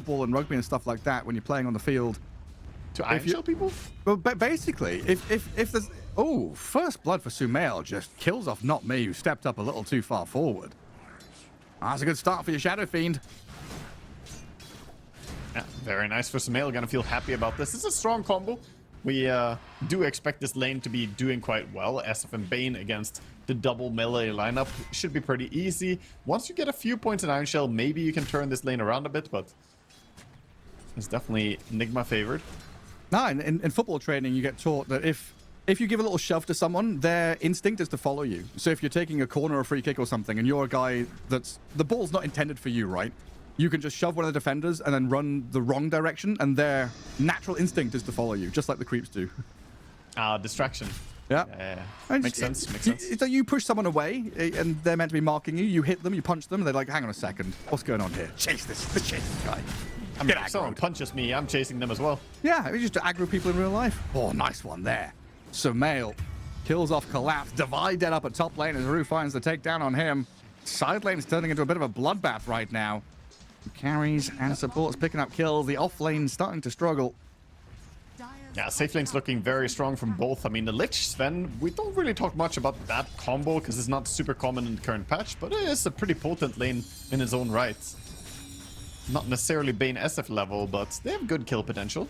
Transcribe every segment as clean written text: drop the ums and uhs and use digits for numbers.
football and rugby and stuff like that when you're playing on the field. To Iron Shell people? Well, basically, if there's... Oh, first blood for Sumail just kills off Not Me, who stepped up a little too far forward. That's a good start for your Shadow Fiend. Yeah, very nice for Sumail. Gonna feel happy about this. This is a strong combo. We do expect this lane to be doing quite well. SF and Bane against the double melee lineup should be pretty easy. Once you get a few points in Iron Shell, maybe you can turn this lane around a bit, but it's definitely Nigma favored. No, in football training, you get taught that if you give a little shove to someone, their instinct is to follow you. So if you're taking a corner or a free kick or something, and you're a guy that's... The ball's not intended for you, right? You can just shove one of the defenders and then run the wrong direction, and their natural instinct is to follow you, just like the creeps do. Distraction. Yeah. Makes sense, makes sense. So you push someone away, and they're meant to be marking you. You hit them, you punch them, and they're like, hang on a second. What's going on here? Chase this guy. I mean, if someone punches me, I'm chasing them as well. Yeah, it's just to aggro people in real life. Oh, nice one there. Sumail kills off Collapse. Divide dead up at top lane as Rue finds the takedown on him. Side lane's turning into a bit of a bloodbath right now. Carries and supports picking up kills. The off lane starting to struggle. Yeah, safe lane's looking very strong from both. I mean, the Lich Sven, we don't really talk much about that combo because it's not super common in the current patch, but it is a pretty potent lane in its own right. Not necessarily Bane SF level, but they have good kill potential.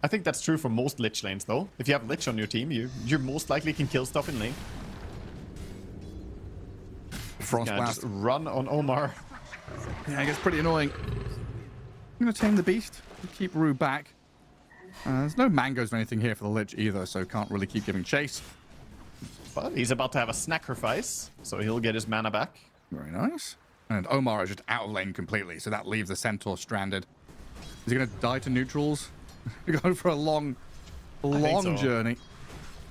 I think that's true for most Lich lanes, though. If you have Lich on your team, you most likely can kill stuff in lane. Frostblast. Just run on Omar. Yeah, it gets pretty annoying. I'm going to tame the beast. Keep Rue back. There's no mangoes or anything here for the Lich either, so can't really keep giving chase. But he's about to have a sacrifice, so he'll get his mana back. Very nice. And Omar is just out of lane completely, so that leaves the Centaur stranded. Is he going to die to neutrals? Going for a long journey.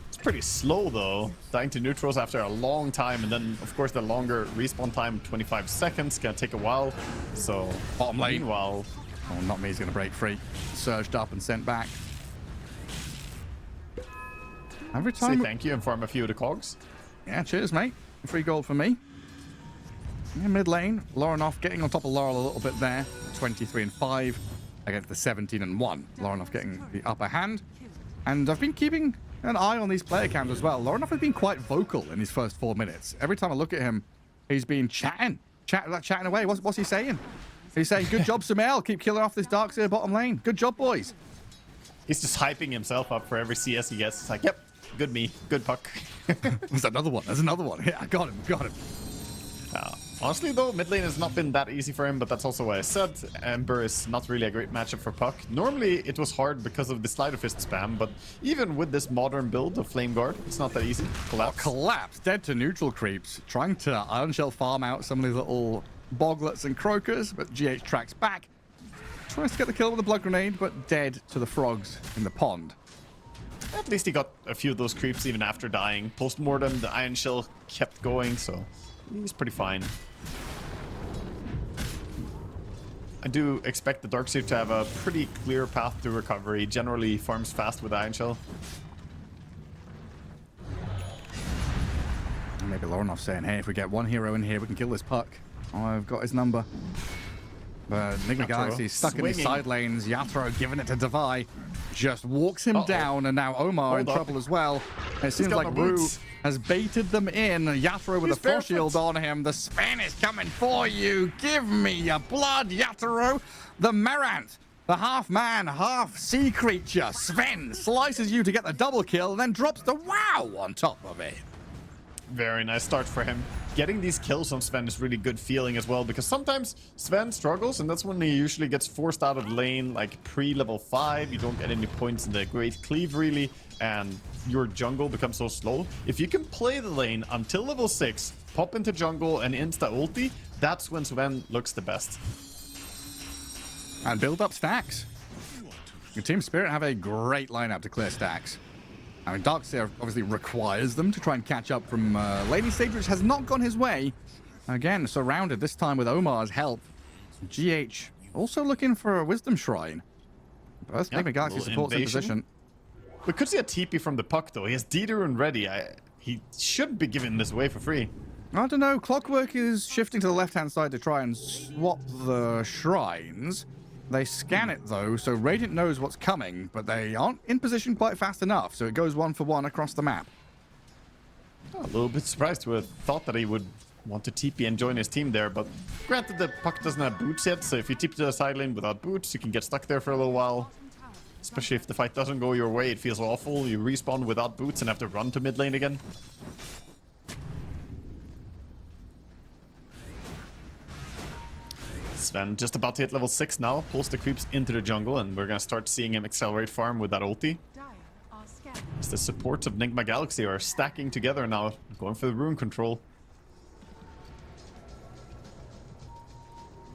It's pretty slow, though. Dying to neutrals after a long time, and then, of course, the longer respawn time, 25 seconds, gonna take a while. So, bottom lane. Meanwhile... Oh, Not Me, he's gonna break free. Surged up and sent back. Every time... Say thank you and farm a few of the cogs. Yeah, cheers, mate. Free gold for me. Yeah, mid lane, Lorenoff getting on top of Laurel a little bit there. 23 and 5 against the 17 and 1. Lorenoff getting the upper hand. And I've been keeping an eye on these player counts as well. Lorenoff has been quite vocal in his first 4 minutes. Every time I look at him, he's been chatting away. What's he saying? He's saying, good job, Sumail. Keep killing off this Darkseer bottom lane. Good job, boys. He's just hyping himself up for every CS he gets. It's like, yep, good me, good puck. There's another one. Yeah, I got him. Honestly, though, mid lane has not been that easy for him, but that's also why I said Ember is not really a great matchup for Puck. Normally, it was hard because of the Slider Fist spam, but even with this modern build of Flame Guard, it's not that easy. Collapse. Dead to neutral creeps. Trying to Iron Shell farm out some of these little Boglets and Croakers, but GH tracks back. Tries to get the kill with a blood grenade, but dead to the frogs in the pond. At least he got a few of those creeps even after dying. Post-mortem, the Iron Shell kept going, so he's pretty fine. I do expect the Darkseer to have a pretty clear path to recovery. Generally farms fast with Iron Shell. Maybe Lorenoff saying, hey, if we get one hero in here, we can kill this Puck. Oh, I've got his number. But Nigma Galaxy stuck in his side lanes. Yatro giving it to Devi. Just walks him down, and now Omar in trouble as well. It seems like Rue has baited them in. Yatro with a force shield on him. The Sven is coming for you. Give me your blood, Yatro. The Merant, the half-man, half-sea creature. Sven slices you to get the double kill, and then drops the wow on top of it. Very nice start for him. Getting these kills on Sven is really good feeling as well, because sometimes Sven struggles, and that's when he usually gets forced out of lane, like pre-level 5. You don't get any points in the Great Cleave, really, and your jungle becomes so slow. If you can play the lane until level 6, pop into jungle and insta-ulti, that's when Sven looks the best. And build up stacks. Your Team Spirit have a great lineup to clear stacks. I mean, Darkseer obviously requires them to try and catch up from laning stage, which has not gone his way. Again, surrounded this time with Omar's help. GH also looking for a Wisdom Shrine. Both Nigma Galaxy supports in position. We could see a TP from the Puck, though. He has Dederun ready. He shouldn't be giving this away for free. I don't know. Clockwork is shifting to the left-hand side to try and swap the shrines. They scan it, though, so Radiant knows what's coming, but they aren't in position quite fast enough, so it goes 1 for 1 across the map. A little bit surprised to have thought that he would want to TP and join his team there, but granted the puck doesn't have boots yet, so if you TP to the side lane without boots, you can get stuck there for a little while. Especially if the fight doesn't go your way, it feels awful. You respawn without boots and have to run to mid lane again. Sven just about to hit level 6 now, pulls the creeps into the jungle, and we're gonna start seeing him accelerate farm with that ulti. As the supports of Nigma Galaxy are stacking together now, going for the rune control.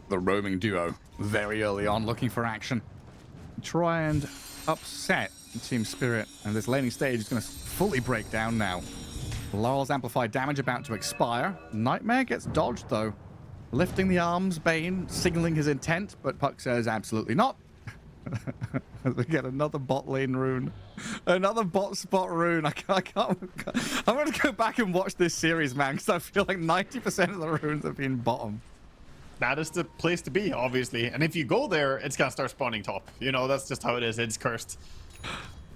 The roaming duo, very early on, looking for action. Try and upset Team Spirit, and this laning stage is going to fully break down now. Laurel's amplified damage about to expire. Nightmare gets dodged, though. Lifting the arms, Bane, signaling his intent, but Puck says absolutely not. We get another bot lane rune. Another bot spot rune. I can't. I'm going to go back and watch this series, man, because I feel like 90% of the runes have been bottom. That is the place to be, obviously. And if you go there, it's going to start spawning top. You know, that's just how it is. It's cursed.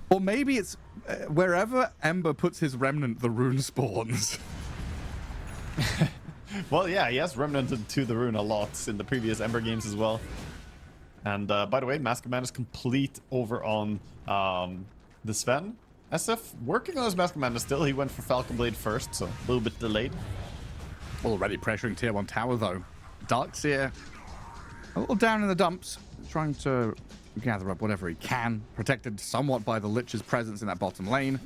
Or maybe it's wherever Ember puts his remnant, the rune spawns. Well, yeah, he has remnanted to the rune a lot in the previous Ember games as well. And by the way, Mask of Man is complete over on the Sven. SF working on his Mask of Man still. He went for Falcon Blade first, so a little bit delayed. Already pressuring tier 1 tower, though. Darkseer a little down in the dumps, trying to gather up whatever he can, protected somewhat by the Lich's presence in that bottom lane.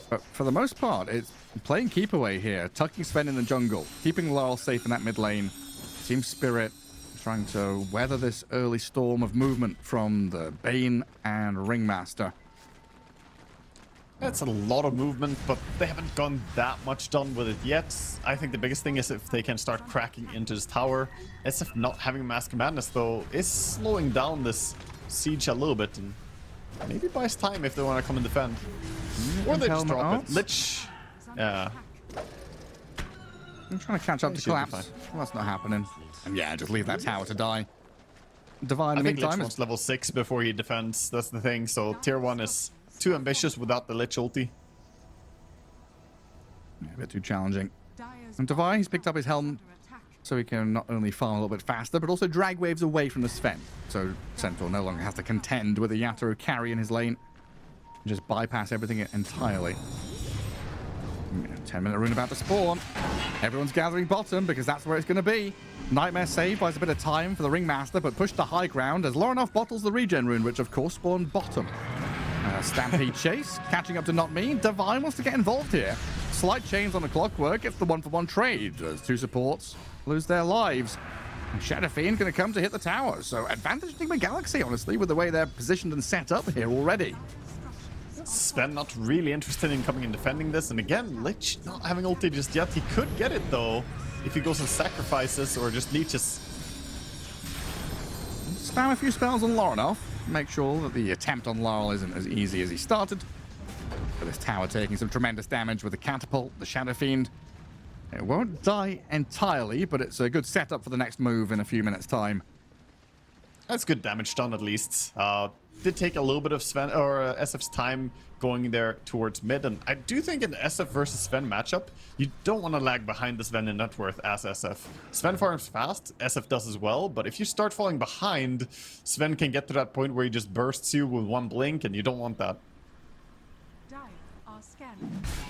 But for the most part, it's playing keep away here, tucking Sven in the jungle, keeping Laurel safe in that mid lane. Team Spirit trying to weather this early storm of movement from the Bane and Ringmaster. That's a lot of movement, but they haven't gone that much done with it yet. I think the biggest thing is if they can start cracking into this tower. SF not having Mask of Madness, though, is slowing down this siege a little bit. And maybe buys time if they want to come and defend. Or they just drop it. Lich. Yeah. I'm trying to catch up to Collapse. Well, that's not happening. And yeah, just leave that tower to die. Divine, in the meantime, Lich wants level 6 before he defends. That's the thing. So tier 1 is too ambitious without the Lich ulti. Yeah, a bit too challenging. And Divine, he's picked up his helm so he can not only farm a little bit faster, but also drag waves away from the Sven. So Centaur no longer has to contend with a Yatoro carry in his lane. Just bypass everything entirely. 10-minute rune about to spawn. Everyone's gathering bottom because that's where it's going to be. Nightmare save buys a bit of time for the Ringmaster, but pushed to high ground as Lorenoff bottles the regen rune, which of course spawned bottom. Stampede chase, catching up to Not Me. Divine wants to get involved here. Slight change on the Clockwork, gets the 1-for-1 trade as two supports lose their lives. And Shadow Fiend going to come to hit the tower. So advantage Nigma Galaxy, honestly, with the way they're positioned and set up here already. Sven not really interested in coming and defending this. And again, Lich not having ulti just yet. He could get it, though, if he goes and sacrifices or just leeches. Spam a few spells on Lorenoff. Make sure that the attempt on Laurel isn't as easy as he started. But this tower taking some tremendous damage with the catapult, the Shadow Fiend. It won't die entirely, but it's a good setup for the next move in a few minutes' time. That's good damage done, at least. Did take a little bit of Sven or SF's time going there towards mid, and I do think in the SF versus Sven matchup, you don't want to lag behind the Sven in net worth as SF. Sven farms fast, SF does as well, but if you start falling behind, Sven can get to that point where he just bursts you with one blink, and you don't want that.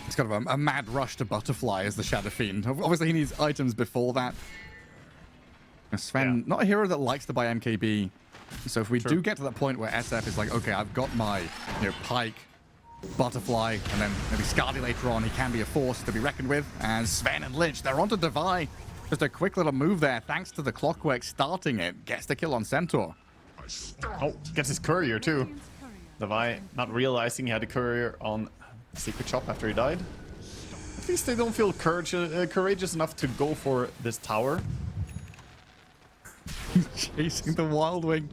It's kind of a mad rush to Butterfly as the Shadow Fiend. Obviously, he needs items before that. Sven, not a hero that likes to buy MKB. So if we do get to that point where SF is like, okay, I've got my Pike, Butterfly, and then maybe Scardy later on, he can be a force to be reckoned with. And Sven and Lich, they're onto Devi. Just a quick little move there, thanks to the Clockwork starting it. Gets the kill on Centaur. Oh, gets his courier too. Devi not realizing he had a courier on Secret Shop after he died. At least they don't feel courageous enough to go for this tower. Chasing the Wild Wing.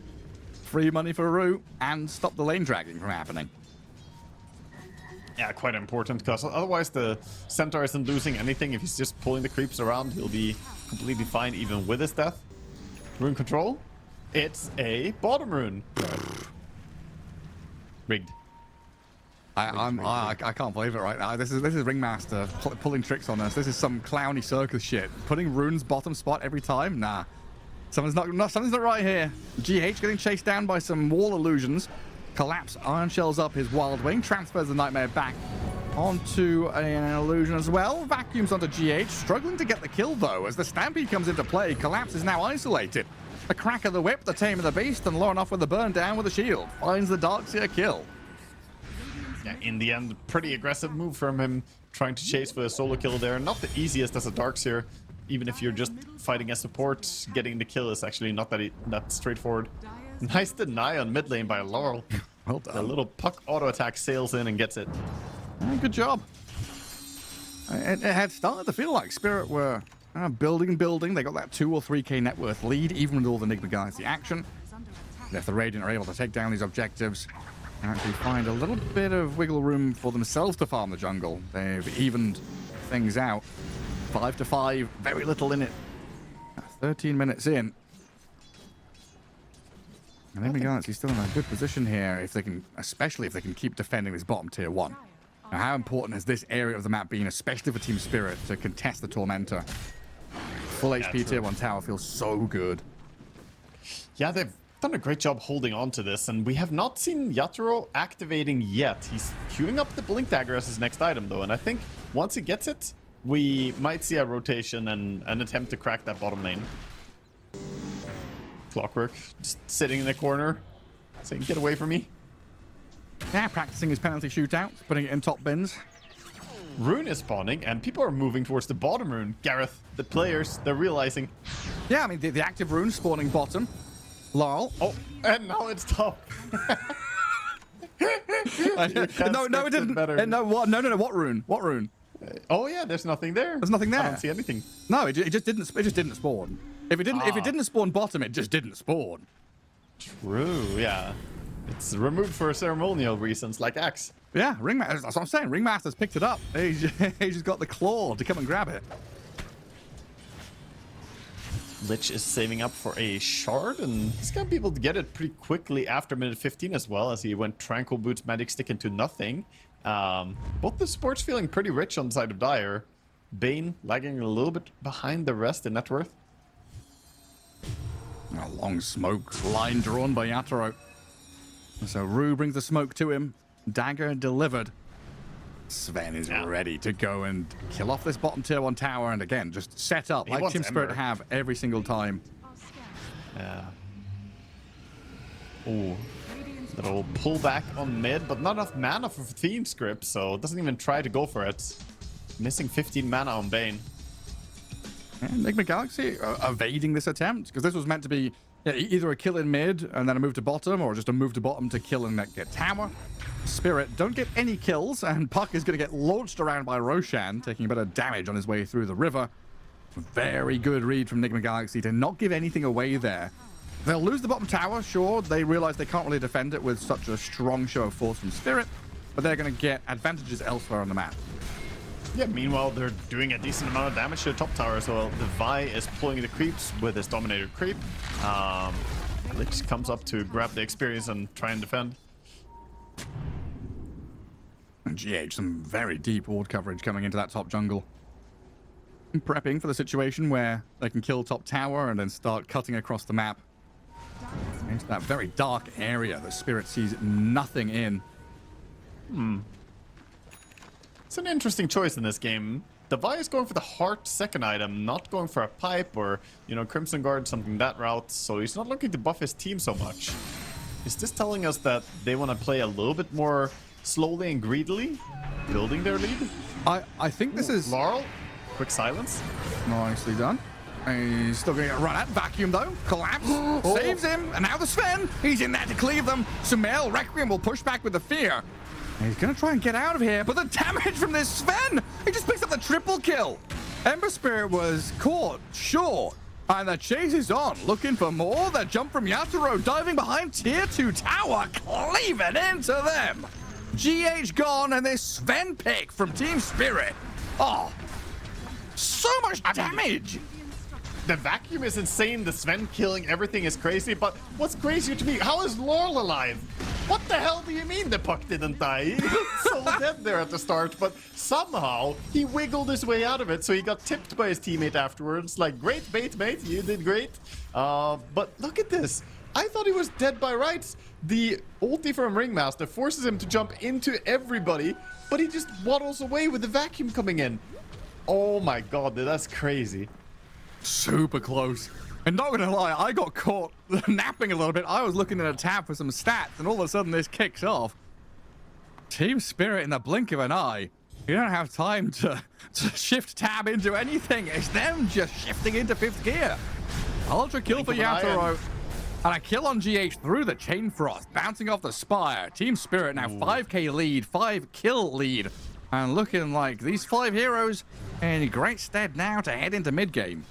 Free money for Rue and stop the lane dragging from happening. Yeah, quite important, because otherwise the Centaur isn't losing anything. If he's just pulling the creeps around, he'll be completely fine even with his death. Rune control. It's a bottom rune. Rigged. I can't believe it right now. This is Ringmaster pulling tricks on us. This is some clowny circus shit. Putting runes bottom spot every time? Nah. Something's not right here. GH getting chased down by some wall illusions. Collapse Iron Shells up his Wild Wing. Transfers the Nightmare back onto an illusion as well. Vacuums onto GH. Struggling to get the kill though as the Stampede comes into play. Collapse is now isolated. A crack of the whip, the Tame of the Beast, and Lauren off with the burn down with a shield. Finds the Darkseer kill. Yeah, in the end, pretty aggressive move from him, trying to chase for a solo kill there. Not the easiest as a Darkseer. Even if you're just fighting as support, getting the kill is actually not that straightforward. Nice deny on mid lane by Laurel. Well done. The little puck auto attack sails in and gets it. Good job. It had started to feel like Spirit were building. They got that 2 or 3k net worth lead, even with all the Nigma Galaxy action. If the Radiant are able to take down these objectives and actually find a little bit of wiggle room for themselves to farm the jungle, they've evened things out. 5 to 5, very little in it. 13 minutes in. And Nigma Galaxy still in a good position here, if they can, especially if they can keep defending this bottom tier 1. Now, how important has this area of the map been, especially for Team Spirit, to contest the Tormentor? Full HP tier 1 tower feels so good. Yeah, they've done a great job holding on to this, and we have not seen Yatoro activating yet. He's queuing up the Blink Dagger as his next item, though, and I think once he gets it, we might see a rotation and an attempt to crack that bottom lane. Clockwork, just sitting in the corner, saying, get away from me. Yeah, practicing his penalty shootouts, putting it in top bins. Rune is spawning, and people are moving towards the bottom rune. Gareth, the players, they're realizing. Yeah, I mean, the active rune spawning bottom. Laurel. Oh, and now it's top. No, it didn't. No, what? No, what rune? What rune? Oh yeah, there's nothing there. There's nothing there. I don't see anything. No, it just didn't spawn. If it didn't spawn bottom, it just didn't spawn. True. Yeah. It's removed for ceremonial reasons, like Axe. Yeah, Ringmaster. That's what I'm saying. Ringmaster's picked it up. He's just got the claw to come and grab it. Lich is saving up for a shard, and he's gonna be able to get it pretty quickly after minute 15 as well, as he went Tranquil Boots, Magic Stick into nothing. Both the supports feeling pretty rich on the side of Dire. Bane lagging a little bit behind the rest in net worth. A long smoke line drawn by Yatoro. So Rue brings the smoke to him. Dagger delivered. Sven is ready to go and kill off this bottom tier 1 tower, and again, just set up like Team Spirit have every single time. Yeah. Ooh. Little pullback on mid, but not enough mana for Theme Script, so it doesn't even try to go for it. Missing 15 mana on Bane. And Nigma Galaxy evading this attempt, because this was meant to be either a kill in mid and then a move to bottom, or just a move to bottom to kill and get tower. Spirit don't get any kills, and Puck is going to get launched around by Roshan, taking a bit of damage on his way through the river. Very good read from Nigma Galaxy to not give anything away there. They'll lose the bottom tower, sure. They realize they can't really defend it with such a strong show of force from Spirit, but they're going to get advantages elsewhere on the map. Yeah, meanwhile, they're doing a decent amount of damage to the top tower as well. The Vi is pulling the creeps with his Dominator creep. Lich comes up to grab the experience and try and defend. And GH, some very deep ward coverage coming into that top jungle. Prepping for the situation where they can kill top tower and then start cutting across the map into that very dark area that Spirit sees nothing in. It's an interesting choice in this game. The Vi is going for the heart second item, not going for a pipe or, you know, Crimson Guard, something that route, so he's not looking to buff his team so much. Is this telling us that they want to play a little bit more slowly and greedily, building their lead? I think this is... Laurel, quick silence. Nicely done. He's still going to get run at. Vacuum, though. Collapse. Saves him. And now the Sven. He's in there to cleave them. Sumail, Requiem will push back with the fear. And he's going to try and get out of here. But the damage from this Sven. He just picks up the triple kill. Ember Spirit was caught short. And the chase is on. Looking for more. The jump from Yatoro diving behind tier 2 tower. Cleaving into them. GH gone, and this Sven pick from Team Spirit. Oh, so much damage. The vacuum is insane. The Sven killing everything is crazy. But what's crazier to me, how is Laurel alive? What the hell do you mean the puck didn't die? He looked so dead there at the start, but somehow he wiggled his way out of it, so he got tipped by his teammate afterwards. Like, great bait, mate, you did great. But look at this. I thought he was dead by rights. The ulti from Ringmaster forces him to jump into everybody, but he just waddles away with the vacuum coming in. Oh my god, that's crazy. Super close. And not gonna lie, I got caught napping a little bit. I was looking at a tab for some stats, and all of a sudden this kicks off. Team Spirit in the blink of an eye. You don't have time to shift tab into anything. It's them just shifting into 5th gear. Ultra kill for Yatoro. And a kill on GH through the Chain Frost, bouncing off the Spire. Team Spirit now 5k lead, 5 kill lead. And looking like these 5 heroes in great stead now to head into mid-game.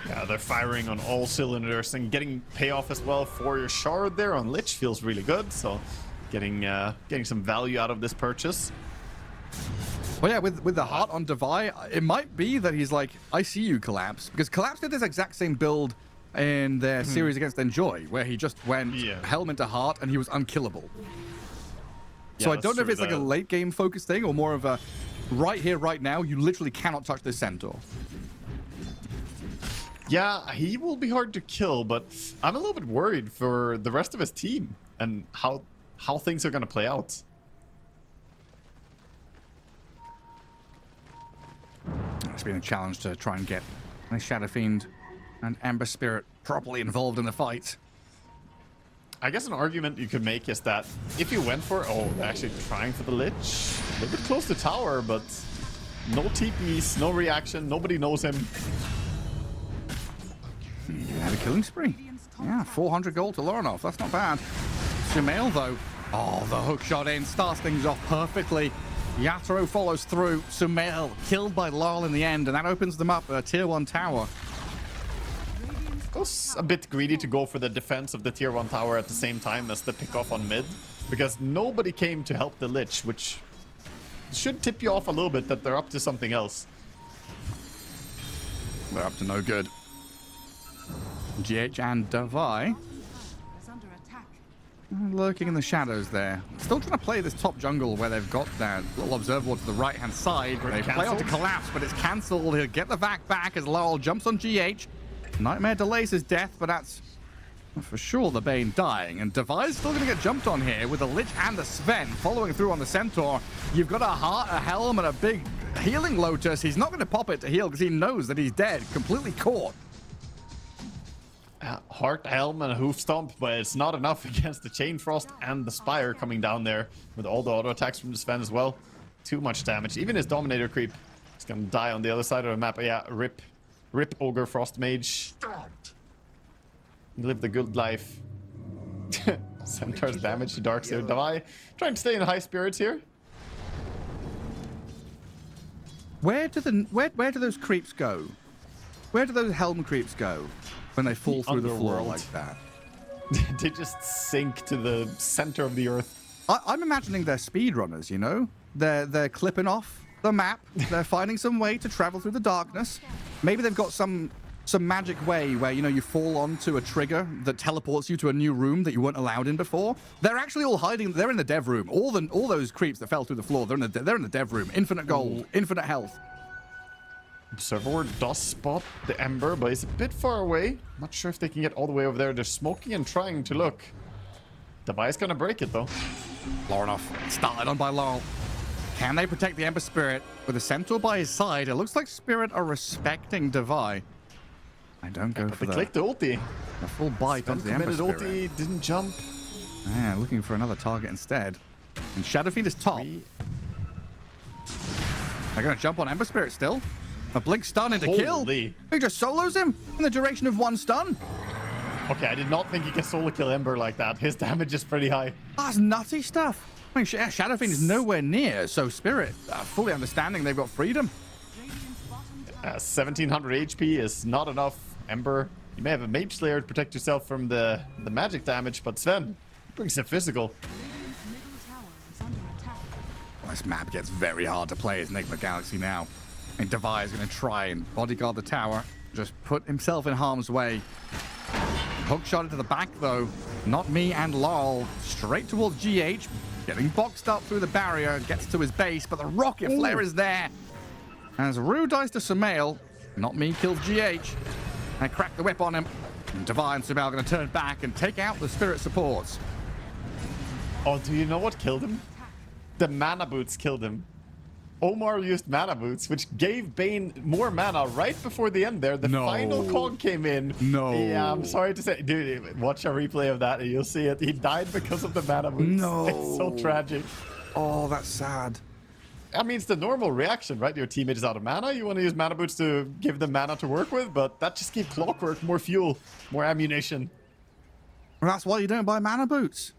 Yeah, they're firing on all cylinders and getting payoff as well for your shard there on Lich feels really good. So getting some value out of this purchase. Well, yeah, with the heart on Devi, it might be that he's like, I see you, Collapse. Because Collapse did this exact same build in their series against Enjoy, where he just went Helm into heart and he was unkillable. So I don't know if it's like a late game focused thing or more of a right here, right now, you literally cannot touch this Centaur. Yeah, he will be hard to kill, but I'm a little bit worried for the rest of his team and how things are going to play out. It's been a challenge to try and get Shadow Fiend and Ember Spirit properly involved in the fight. I guess an argument you could make is that if you went for... Oh, they're actually trying for the Lich. A little bit close to tower, but no TPs, no reaction, nobody knows him. He had a killing spree. Yeah, 400 gold to Lorinov. That's not bad. Sumail, though. Oh, the hook shot in. Starts things off perfectly. Yatoro follows through. Sumail killed by Laurel in the end, and that opens them up a tier 1 tower. I was a bit greedy to go for the defense of the tier 1 tower at the same time as the pickoff on mid, because nobody came to help the Lich, which should tip you off a little bit that they're up to something else. They're up to no good. GH and Devi lurking in the shadows there. Still trying to play this top jungle where they've got that little observable to the right-hand side. They play on to Collapse, but it's cancelled. He'll get the vac back as Laurel jumps on GH. Nightmare delays his death, but that's for sure the Bane dying. And Devi's still going to get jumped on here with a Lich and a Sven following through on the Centaur. You've got a Heart, a Helm, and a big healing Lotus. He's not going to pop it to heal because he knows that he's dead, completely caught. Heart, Helm, and a Hoof Stomp, but it's not enough against the Chain Frost and the Spire coming down there with all the auto attacks from the Sven as well. Too much damage. Even his Dominator creep is going to die on the other side of the map. Yeah, rip Ogre Frost Mage. Live the good life. Centaur's damage to Darkseer. Devi trying to stay in high spirits here. Where do those creeps go? Where do those Helm creeps go when they fall through the floor like that? They just sink to the center of the earth. I'm imagining they're speedrunners, you know? They're clipping off the map. They're finding some way to travel through the darkness. Maybe they've got some magic way where, you know, you fall onto a trigger that teleports you to a new room that you weren't allowed in before. They're actually all hiding. They're in the dev room. All those creeps that fell through the floor, they're in the dev room. Infinite gold, infinite health. Observer does spot the Ember, but he's a bit far away. Not sure if they can get all the way over there. They're smoking and trying to look. Devi's gonna break it, though. Lorinov started on by Laurel. Can they protect the Ember Spirit? With a Centaur by his side, it looks like Spirit are respecting Devi. I don't go for they clicked the ulti. The full bite onto the Ember Spirit. Ulti, didn't jump. Yeah, looking for another target instead. And Shadow Fiend is top. They're gonna jump on Ember Spirit still. A blink stun into kill. He just solos him in the duration of 1 stun. Okay, I did not think he could solo kill Ember like that. His damage is pretty high. That's nutty stuff. I mean, Shadow Fiend is nowhere near, so Spirit, fully understanding they've got freedom. 1700 HP is not enough. Ember, you may have a Mage Slayer to protect yourself from the magic damage, but Sven brings the physical. This map gets very hard to play as Nigma Galaxy now. And Devi is going to try and bodyguard the tower. Just put himself in harm's way. Hook shot into the back, though. Not me and Laurel. Straight towards GH. Getting boxed up through the barrier. Gets to his base, but the rocket flare is there. As Rue dies to Sumail. Not me kills GH. I crack the whip on him. And Devi and Sumail are going to turn back and take out the spirit supports. Oh, do you know what killed him? The mana boots killed him. Omar used mana boots, which gave Bane more mana right before the end there. The final cog came in. No. Yeah, I'm sorry to say. Dude, watch a replay of that and you'll see it. He died because of the mana boots. No. It's so tragic. Oh, that's sad. I mean, it's the normal reaction, right? Your teammate is out of mana. You want to use mana boots to give them mana to work with, but that just gives Clockwork more fuel, more ammunition. Well, that's why you don't buy mana boots.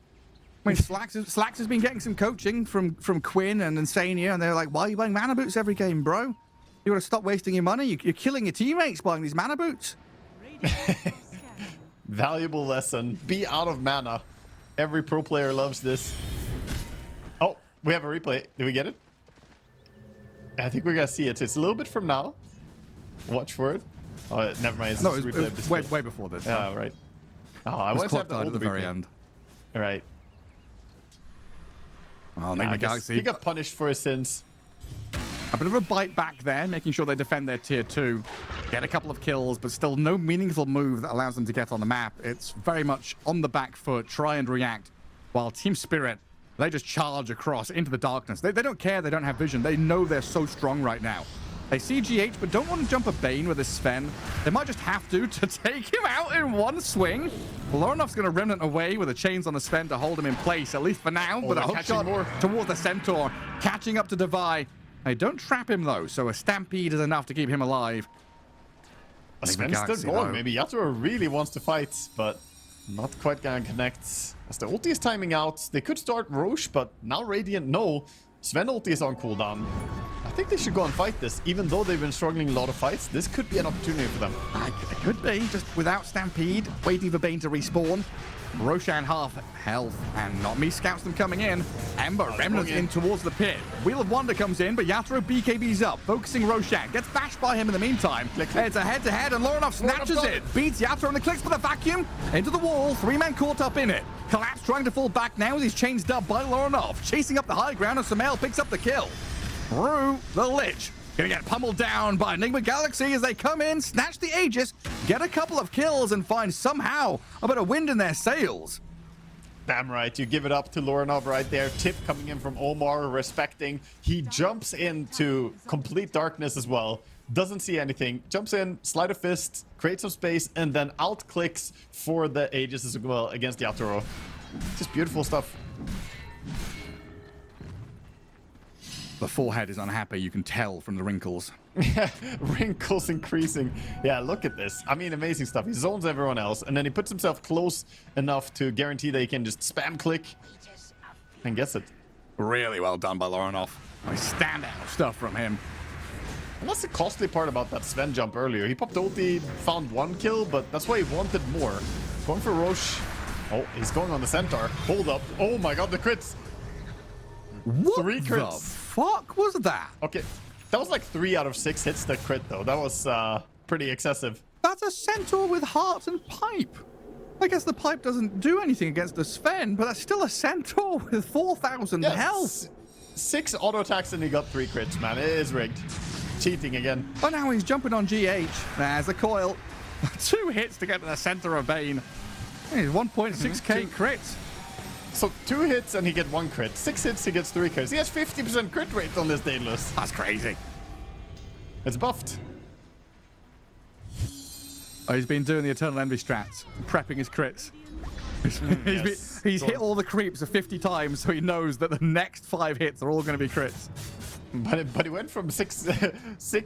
I mean, Slacks has been getting some coaching from Quinn and Insania, and they're like, why are you buying mana boots every game, bro? You want to stop wasting your money? You're killing your teammates buying these mana boots. Valuable lesson. Be out of mana. Every pro player loves this. Oh, we have a replay. Did we get it? I think we're going to see it. It's a little bit from now. Watch for it. Oh, never mind. It's no, it was way before this. Yeah, right. Oh, I was clocked out at the very end. All right. Oh, Nigma Galaxy. He got punished for his sins. A bit of a bite back there, making sure they defend their tier 2. Get a couple of kills, but still no meaningful move that allows them to get on the map. It's very much on the back foot, try and react, while Team Spirit, they just charge across into the darkness. They don't care, they don't have vision. They know they're so strong right now. They see GH, but don't want to jump a Bane with a Sven. They might just have to take him out in one swing. Loronov's going to remnant away with the chains on the Sven to hold him in place, at least for now. But a hook shot towards the Centaur, catching up to Devi. They don't trap him, though, so a Stampede is enough to keep him alive. Sven's still going. Maybe Yatoro really wants to fight, but not quite going to connect. As the ulti is timing out, they could start Roche, but now Radiant, no. Sven ulti is on cooldown. I think they should go and fight this, even though they've been struggling a lot of fights. This could be an opportunity for them. It could be, just without Stampede, waiting for Bane to respawn. Roshan half health, and Not Me scouts them coming in. Ember remnants in towards the pit. Wheel of Wonder comes in, but Yatoro BKB's up, focusing Roshan. Gets bashed by him in the meantime. It's a head-to-head, and Lorenov snatches it. Beats Yatoro in the clicks for the vacuum. Into the wall, 3 men caught up in it. Collapse trying to fall back now as he's changed up by Lorenov. Chasing up the high ground, and Sumail picks up the kill. Rue, the Lich, gonna get pummeled down by Nigma Galaxy as they come in, snatch the Aegis, get a couple of kills, and find somehow a bit of wind in their sails. Damn right, you give it up to Lorenov right there. Tip coming in from Omar, respecting. He jumps into complete darkness as well. Doesn't see anything. Jumps in, sleight of fist, creates some space, and then out clicks for the Aegis as well against Yatoro. Just beautiful stuff. The forehead is unhappy, you can tell from the wrinkles. Wrinkles increasing. Yeah, look at this. I mean, amazing stuff. He zones everyone else, and then he puts himself close enough to guarantee that he can just spam click and gets it. Really well done by Lorenov. Nice standout stuff from him. And that's the costly part about that Sven jump earlier. He popped ulti, found 1 kill, but that's why he wanted more. Going for Roche. Oh, he's going on the Centaur. Hold up. Oh my god, the crits. What 3 crits. The fuck was that? Okay, that was like 3 out of 6 hits that crit, though. That was pretty excessive. That's a Centaur with heart and pipe. I guess the pipe doesn't do anything against the Sven, but that's still a Centaur with 4,000 health. 6 auto attacks and he got 3 crits, man. It is rigged. Cheating again. But now he's jumping on GH. There's a coil. 2 hits to get to the center of Bane. He's 1.6k crits. So 2 hits and he gets 1 crit. 6 hits, he gets 3 crits. He has 50% crit rate on this Daedalus. That's crazy. It's buffed. Oh, he's been doing the Eternal Envy strats, prepping his crits. He's hit all the creeps 50 times, so he knows that the next 5 hits are all going to be crits. But he went from 6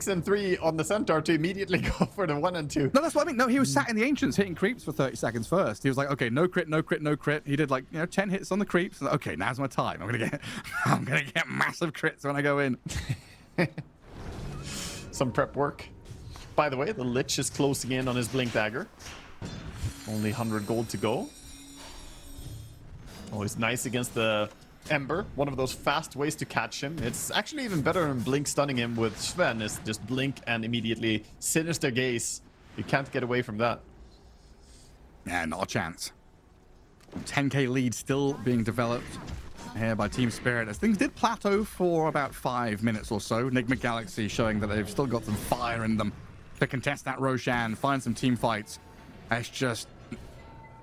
and 3 on the Centaur to immediately go for the 1 and 2. No, that's what I mean. No, he was sat in the Ancients hitting creeps for 30 seconds first. He was like, okay, no crit, no crit, no crit. He did like, 10 hits on the creeps. And, okay, now's my time. I'm gonna get massive crits when I go in. Some prep work. By the way, the Lich is closing in on his Blink Dagger. Only 100 gold to go. Oh, he's nice against the Ember, one of those fast ways to catch him. It's actually even better than Blink stunning him with Sven, is just Blink and immediately Sinister Gaze. You can't get away from that. Yeah, not a chance. 10k lead still being developed here by Team Spirit, as things did plateau for about 5 minutes or so. Nigma Galaxy showing that they've still got some fire in them to contest that Roshan, find some team fights. It's just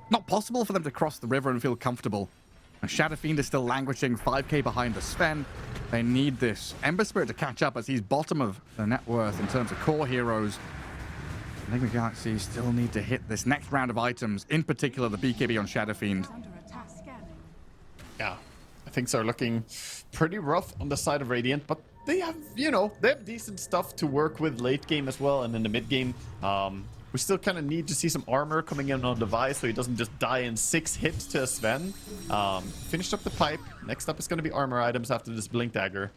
not possible for them to cross the river and feel comfortable. Shadow Fiend is still languishing 5k behind the Sven. They need this Ember Spirit to catch up, as he's bottom of the net worth in terms of core heroes. Nigma Galaxy still need to hit this next round of items, in particular the BKB on Shadow Fiend. Yeah, things are looking pretty rough on the side of Radiant, but they have, you know, they have decent stuff to work with late game as well, and in the mid game. We still kind of need to see some armor coming in on Device so he doesn't just die in 6 hits to a Sven. Finished up the pipe. Next up is going to be armor items after this Blink Dagger.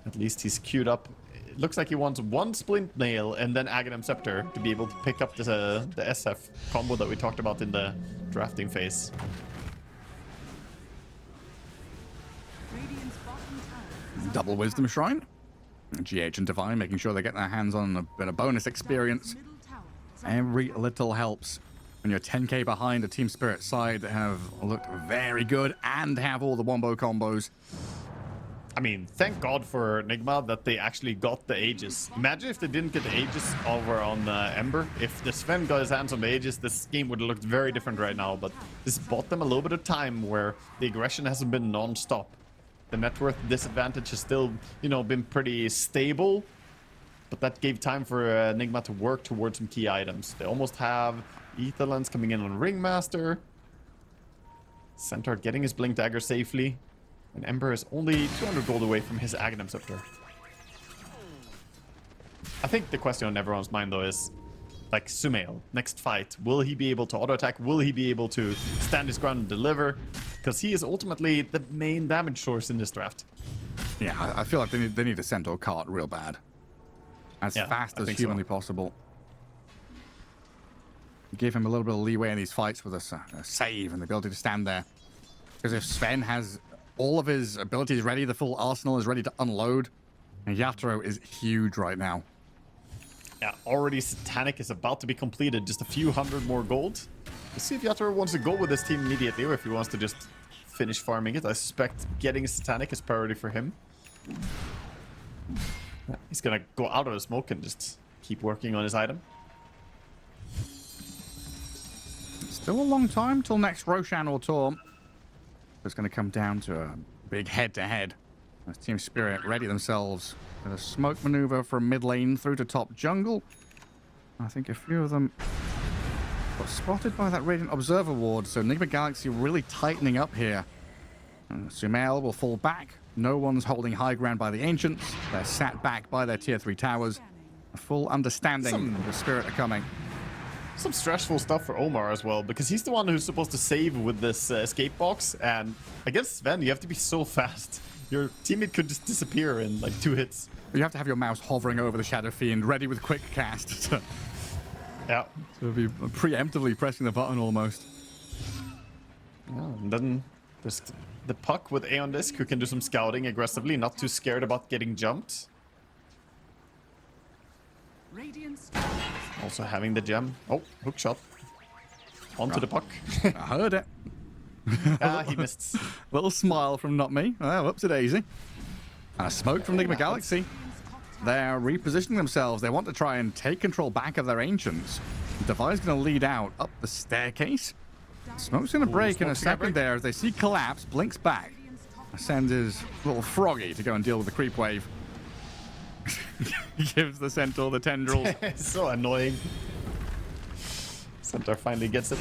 At least he's queued up. It looks like he wants 1 Splint Nail and then Aghanim Scepter to be able to pick up the SF combo that we talked about in the drafting phase. Double Wisdom Shrine. GH and Divine making sure they get their hands on a bit of bonus experience. Every little helps. When you're 10k behind a Team Spirit side that have looked very good and have all the wombo combos. I mean, thank God for Nigma that they actually got the Aegis. Imagine if they didn't get the Aegis over on Ember. If the Sven got his hands on the Aegis, this game would have looked very different right now. But this bought them a little bit of time where the aggression hasn't been non-stop. The net worth disadvantage has still, you know, been pretty stable. But that gave time for Nigma to work towards some key items. They almost have Ether Lens coming in on Ringmaster. Centaur getting his Blink Dagger safely. And Ember is only 200 gold away from his Aghanim Scepter. I think the question on everyone's mind, though, is, like, Sumail, next fight. Will he be able to auto-attack? Will he be able to stand his ground and deliver? Because he is ultimately the main damage source in this draft. Yeah, I feel like they need a Centaur cart real bad. As fast as humanly possible. Give him a little bit of leeway in these fights with a save and the ability to stand there. Because if Sven has all of his abilities ready, the full arsenal is ready to unload, and Yatoro is huge right now. Yeah, already Satanic is about to be completed. Just a few hundred more gold. Let's see if Yatoro wants to go with this team immediately, or if he wants to just finish farming it. I suspect getting Satanic is priority for him. He's gonna go out of the smoke and just keep working on his item. Still a long time till next Roshan or Torm. It's going to come down to a big head-to-head. As Team Spirit ready themselves with a smoke maneuver from mid lane through to top jungle. I think a few of them got spotted by that Radiant Observer ward, so Nigma Galaxy really tightening up here. Sumail will fall back. No one's holding high ground by the Ancients. They're sat back by their tier 3 towers. A full understanding of the Spirit are coming. Some stressful stuff for Omar as well, because he's the one who's supposed to save with this escape box, and against Sven you have to be so fast. Your teammate could just disappear in like 2 hits. You have to have your mouse hovering over the Shadow Fiend, ready with quick cast yeah, to be preemptively pressing the button almost. Yeah, and then there's the Puck with Aeon Disc, who can do some scouting aggressively, not too scared about getting jumped. Also having the gem. Oh, hook shot. Onto the Puck. I heard it. Ah, he missed. Little smile from Not Me. Oh, up to daisy. And a smoke from Nigma Galaxy. They're repositioning themselves. They want to try and take control back of their Ancients. Devi's going to lead out up the staircase. Smoke's going to break in a second there as they see Collapse. Blinks back. Sends his little froggy to go and deal with the creep wave. He gives the Centaur the tendrils. It's so annoying. Centaur finally gets it.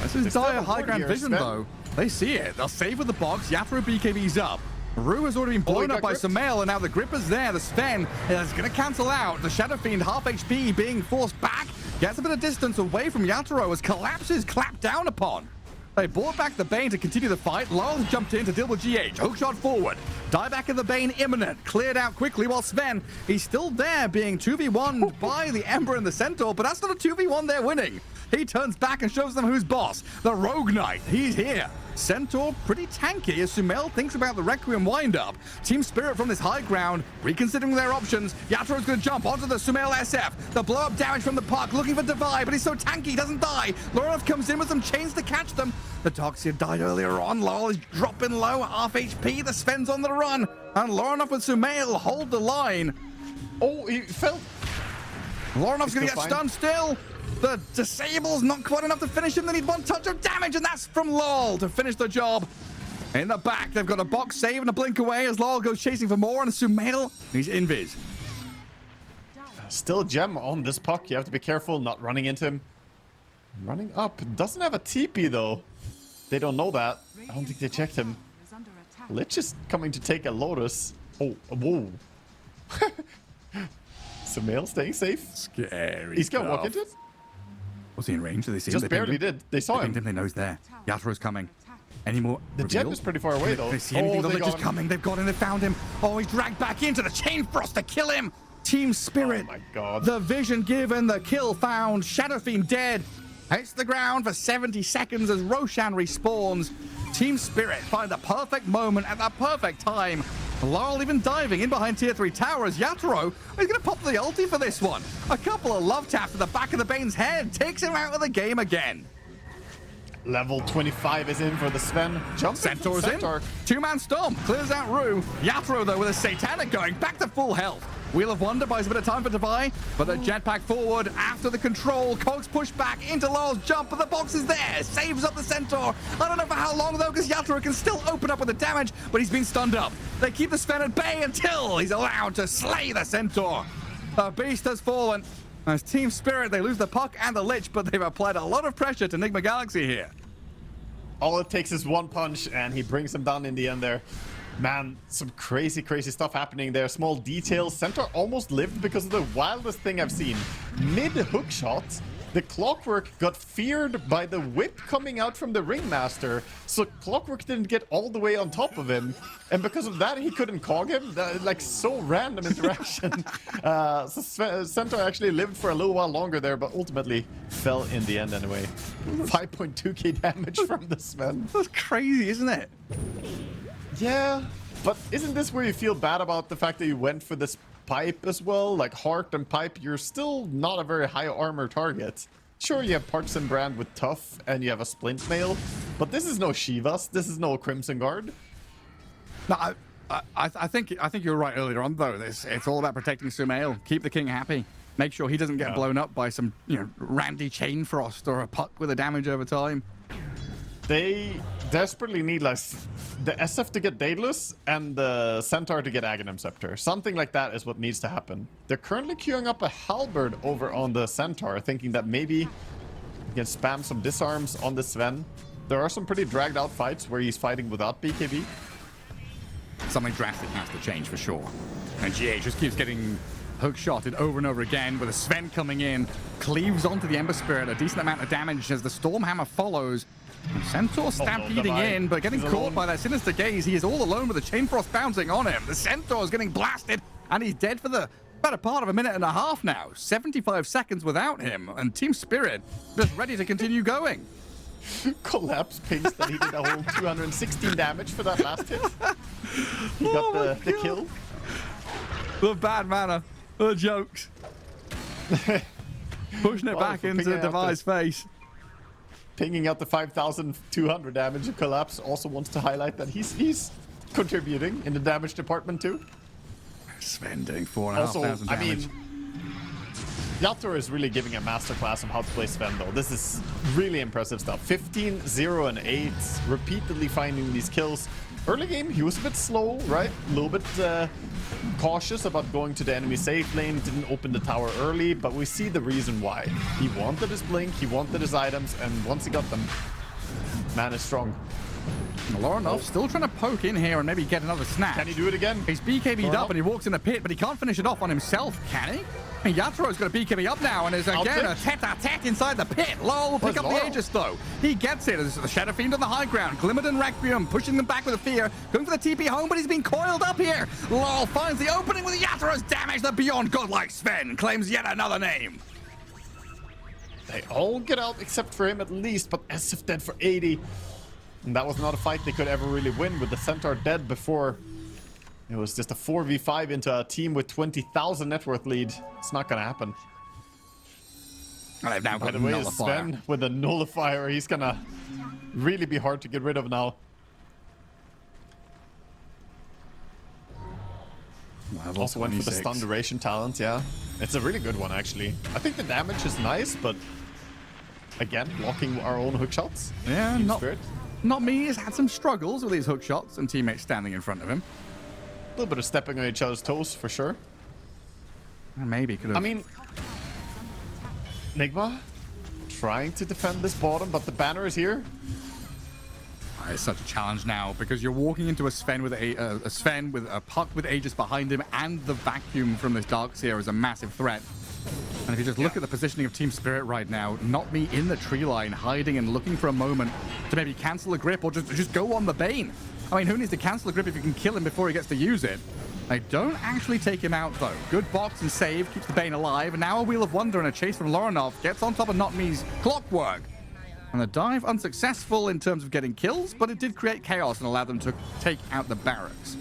This is dire high ground vision, though. They see it. They'll save with the box. Yatoro BKB's up. Rue has already been blown up by Sumail, and now the Gripper's there. The Sven is going to cancel out. The Shadow Fiend, half HP, being forced back. Gets a bit of distance away from Yatoro as Collapses clapped down upon. They brought back the Bane to continue the fight. Lyle jumped in to deal with GH. Hookshot forward. Dieback of the Bane imminent. Cleared out quickly while Sven, he's still there being 2v1 by the Ember and the Centaur, but that's not a 2v1 they're winning. He turns back and shows them who's boss. The Rogue Knight, he's here. Centaur pretty tanky as Sumail thinks about the Requiem windup. Team Spirit from this high ground, reconsidering their options. Yatro's gonna jump onto the Sumail SF. The blow-up damage from the puck, looking for Divide, but he's so tanky he doesn't die. Lorinov comes in with some chains to catch them. The Doxia died earlier on. Laurel is dropping low, half HP. The Sven's on the run. And Lorinov with Sumail hold the line. Oh, he fell. Lorinov's gonna get stunned still. The disable's not quite enough to finish him. They need one touch of damage, and that's from Laurel to finish the job. In the back, they've got a box save and a blink away as Laurel goes chasing for more, and Sumail, he's invis. Still gem on this puck. You have to be careful not running into him. Running up. Doesn't have a TP, though. They don't know that. I don't think they checked him. Lich is coming to take a Lotus. Oh, whoa. Sumail staying safe. Scary. He's gonna walk into it. Was he in range? Did they see him? Just barely did. They saw him. They know he's there. Yatro's coming. Any more? The gem is pretty far away, though. They see anything. The Lich is coming. They've got him. They found him. Oh, he's dragged back into the Chain Frost to kill him. Team Spirit. Oh my god. The vision given, the kill found. Shadow Fiend dead. Hits the ground for 70 seconds as Roshan respawns. Team Spirit find the perfect moment at the perfect time. Laurel even diving in behind tier 3 towers. Yatoro is going to pop the ulti for this one. A couple of love taps to the back of the Bane's head takes him out of the game again. Level 25 is in for the Sven. Jump Centaur's in. Two-man storm clears out Rue. Yatoro, though, with a Satanic going back to full health. Wheel of Wonder buys a bit of time for Devi, but the jetpack forward after the control. Cogs push back into Laurel's jump, but the box is there. Saves up the Centaur. I don't know for how long, though, because Yatoro can still open up with the damage, but he's been stunned up. They keep the Sven at bay until he's allowed to slay the Centaur. The beast has fallen. As Team Spirit, they lose the puck and the Lich, but they've applied a lot of pressure to Nigma Galaxy here. All it takes is one punch, and he brings him down in the end there. Man, some crazy, crazy stuff happening there. Small details. Centaur almost lived because of the wildest thing I've seen. Mid-hook shot, the Clockwork got feared by the whip coming out from the Ringmaster. So Clockwork didn't get all the way on top of him. And because of that, he couldn't cog him. Like, so random interaction. So Centaur actually lived for a little while longer there, but ultimately fell in the end anyway. 5.2k damage from the Sven. That's crazy, isn't it? Yeah, but isn't this where you feel bad about the fact that you went for this pipe as well? Like Heart and Pipe, you're still not a very high armor target. Sure, you have Partisan Brand with Tough and you have a Splint Mail, but this is no Shivas, this is no Crimson Guard. No, I think you're right earlier on, though. It's all about protecting Sumail. Keep the king happy. Make sure he doesn't get blown up by some, randy Chain Frost or a puck with a damage over time. They desperately need like the SF to get Daedalus and the Centaur to get Aghanim Scepter. Something like that is what needs to happen. They're currently queuing up a Halberd over on the Centaur, thinking that maybe you can spam some disarms on the Sven. There are some pretty dragged out fights where he's fighting without BKB. Something drastic has to change for sure. And GA just keeps getting hook shotted over and over again with a Sven coming in, cleaves onto the Ember Spirit, a decent amount of damage as the Stormhammer follows. And Centaur stampeding in, but getting caught by that sinister gaze. He is all alone with the Chain Frost bouncing on him. The Centaur is getting blasted, and he's dead for the better part of a minute and a half now. 75 seconds without him, and Team Spirit just ready to continue going. Collapse pings that he did a whole 216 damage for that last hit. He got the kill. The bad manner, the jokes. Pushing it back into Devi's face. Pinging out the 5,200 damage of Collapse also wants to highlight that he's contributing in the damage department too. Sven doing 4,500 damage. I mean, Yatoro is really giving a masterclass of how to play Sven though. This is really impressive stuff. 15, 0, and 8, repeatedly finding these kills. Early game, he was a bit slow, right? A little bit cautious about going to the enemy safe lane, didn't open the tower early, but we see the reason why. He wanted his blink, he wanted his items, and once he got them, man is strong. Lorinov still trying to poke in here and maybe get another snap. Can he do it again? He's BKB'd up and he walks in the pit, but he can't finish it off on himself, can he? And Yatoro's got a BKB up now, and there's again a tete-a-tete inside the pit. Laurel will pick up the Aegis, though. He gets it. There's the Shadow Fiend on the high ground. Glimmered and Requiem pushing them back with a fear. Going for the TP home, but he's been coiled up here. Laurel finds the opening with Yatoro's damage. The beyond godlike Sven claims yet another name. They all get out except for him at least, but SF dead for 80. And that was not a fight they could ever really win with the Centaur dead before. It was just a 4v5 into a team with 20,000 net worth lead. It's not gonna happen. And they've now got By the way, nullifier. Sven with a nullifier, he's gonna really be hard to get rid of now. Level Also went for the 26. stun duration talent, yeah. It's a really good one, actually. I think the damage is nice, but again, blocking our own hook shots. Yeah, Team not Spirit. Not me. He's had some struggles with these hook shots and teammates standing in front of him. A little bit of stepping on each other's toes, for sure. Maybe could have. I mean, Nigma trying to defend this bottom, but the banner is here. It's such a challenge now because you're walking into a Sven with a puck with Aegis behind him, and the vacuum from this Darkseer is a massive threat. And if you just look at the positioning of Team Spirit right now, not me in the tree line, hiding and looking for a moment to maybe cancel a grip or just go on the Bane. I mean, who needs to cancel a grip if you can kill him before he gets to use it? They don't actually take him out, though. Good box and save keeps the Bane alive, and now a Wheel of Wonder and a chase from Lorinov gets on top of Not Me's Clockwork. And the dive unsuccessful in terms of getting kills, but it did create chaos and allow them to take out the barracks.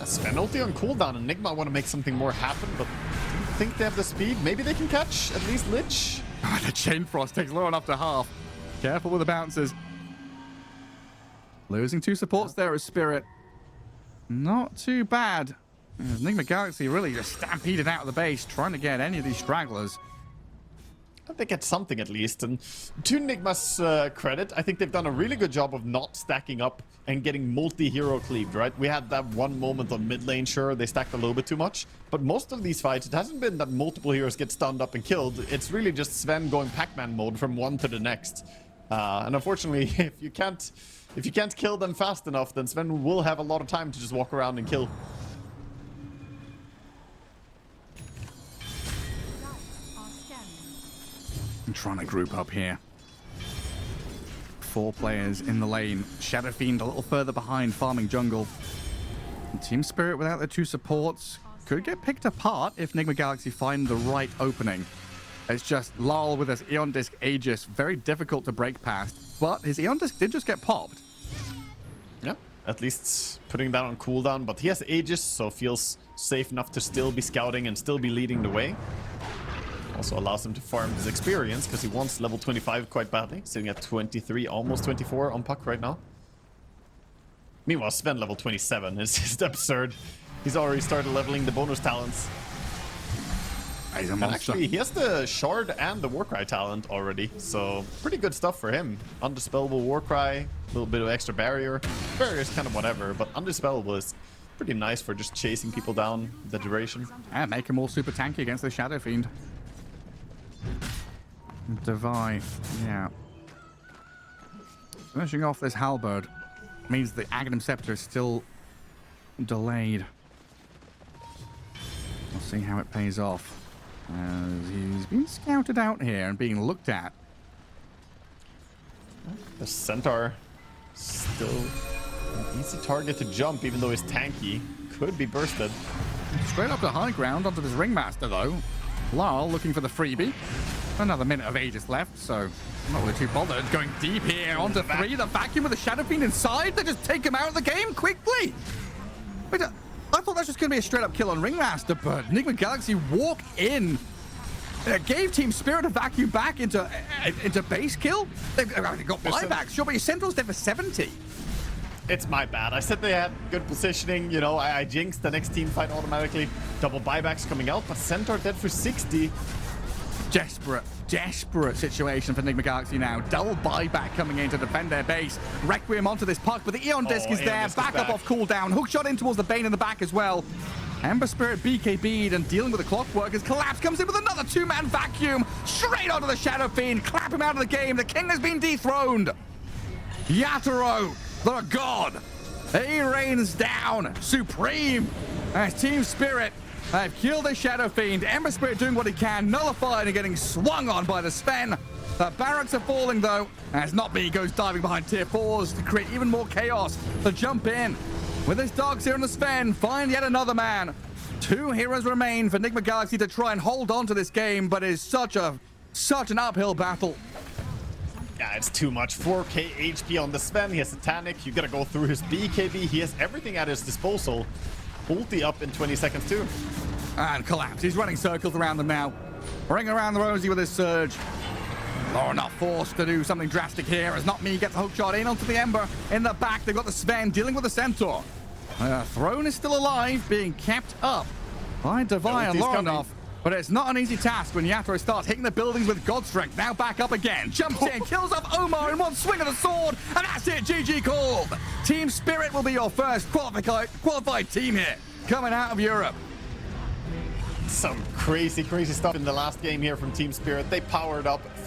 Sven ulti on cooldown, and Nigma want to make something more happen, but I don't think they have the speed. Maybe they can catch at least Lich. The Chain Frost takes Lorinov to half. Careful with the bounces. Losing 2 supports there as Spirit. Not too bad. Nigma Galaxy really just stampeded out of the base, trying to get any of these stragglers. They get something at least, and to Nigma's credit, I think they've done a really good job of not stacking up and getting multi-hero cleaved, right? We had that one moment on mid lane, sure, they stacked a little bit too much, but most of these fights, it hasn't been that multiple heroes get stunned up and killed. It's really just Sven going Pac-Man mode from one to the next. And unfortunately, if you can't kill them fast enough, then Sven will have a lot of time to just walk around and kill. I'm trying to group up here. 4 players in the lane. Shadow Fiend a little further behind, farming jungle. And Team Spirit without their 2 supports could get picked apart if Nigma Galaxy find the right opening. It's just Lal with his Eon Disc Aegis, very difficult to break past, but his Eon Disc did just get popped. Yeah, at least putting that on cooldown, but he has Aegis, so feels safe enough to still be scouting and still be leading the way. Also allows him to farm his experience, because he wants level 25 quite badly, sitting at 23, almost 24 on puck right now. Meanwhile, Sven level 27 is just absurd. He's already started leveling the bonus talents. He's a And monster. actually, he has the Shard and the Warcry talent already, so pretty good stuff for him. Undispellable Warcry, a little bit of extra barrier. Barrier is kind of whatever, but Undispellable is pretty nice for just chasing people down the duration. And make him all super tanky against the Shadow Fiend. Divide, yeah. Finishing off this halberd means the Aghanim Scepter is still delayed. We'll see how it pays off. As he's been scouted out here and being looked at. The Centaur still an easy target to jump, even though he's tanky. Could be bursted. Straight up to high ground onto this Ringmaster, though. Lal looking for the freebie. Another minute of Aegis left, so not really too bothered. Going deep here onto 3. The vacuum with the Shadow Fiend inside. They just take him out of the game quickly. Wait, I thought that's just going to be a straight-up kill on Ringmaster, but Nigma Galaxy walk in. Gave Team Spirit a vacuum back into base kill. They've got buybacks, sure, but your Sentinel's dead for 70. It's my bad. I said they had good positioning. You know, I jinxed the next team fight automatically. Double buybacks coming out, but Centaur dead for 60. Desperate situation for Nigma Galaxy now. Double buyback coming in to defend their base. Requiem onto this puck, but the Eon Disc is there. Back up off cooldown. Hook shot in towards the Bane in the back as well. Ember Spirit BKB'd and dealing with the Clockwork as Collapse comes in with another 2-man vacuum. Straight onto the Shadow Fiend. Clap him out of the game. The king has been dethroned. Yatoro, the god. He reigns down. Supreme. As Team Spirit have killed the Shadow Fiend. Ember Spirit doing what he can. Nullified and getting swung on by the Sven. The barracks are falling, though, as Not Me goes diving behind tier 4s to create even more chaos. To jump in with his Darkseer and the Sven, find yet another man. 2 heroes remain for Nigma Galaxy to try and hold on to this game, but it's such a Such an uphill battle. Yeah, it's too much. 4k HP on the Sven. He has a Tanic. You gotta go through his BKB. He has everything at his disposal. Ulti up in 20 seconds too. And collapse. He's running circles around them now. Ring around the rosy with his surge. Oh, not forced to do something drastic here as Not Me gets a hook shot in onto the Ember. In the back, they've got the Sven dealing with the Centaur. Throne is still alive, being kept up by Devi and Lorinov. But it's not an easy task when Yatoro starts hitting the buildings with God Strength. Now back up again. Jumps in, kills off Omar in one swing of the sword. And that's it, GG called. Team Spirit will be your first qualified team here, coming out of Europe. Some crazy stuff in the last game here from Team Spirit. They powered up through